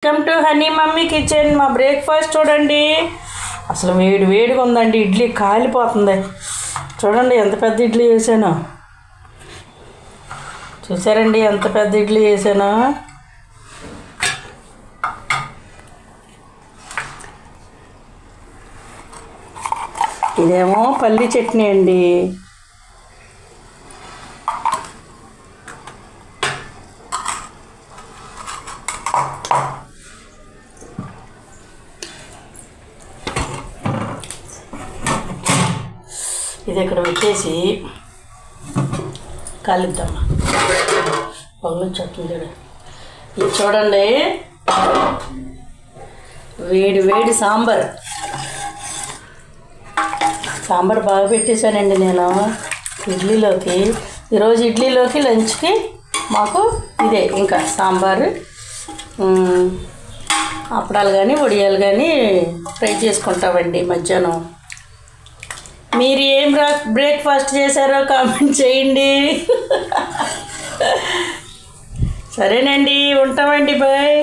Welcome to honey mummy kitchen. మా breakfast చూడండి, అసలు వేడి వేడిగా ఉందండి. ఇడ్లీ కాలిపోతుంది. చూడండి ఎంత పెద్ద ఇడ్లీ వేసానో. చూసారండి ఎంత పెద్ద ఇడ్లీ వేసానో. ఇదేమో పల్లి చట్నీ అండి. ఇది ఇక్కడ పెట్టేసి కాలిద్దామా. పళ్ళు చట్నీ ఇది చూడండి, వేడి వేడి సాంబార్ బాగా పెట్టేశానండి నేను ఇడ్లీలోకి. ఈరోజు ఇడ్లీలోకి లంచ్కి మాకు ఇదే, ఇంకా సాంబారు, అప్పడాలు కానీ వడియాలు కానీ ఫ్రై చేసుకుంటామండి మధ్యాహ్నం. మీరు ఏం బ్రేక్ఫాస్ట్ చేశారో కామెంట్ చేయండి. సరేనండి, ఉంటామండి, బాయ్.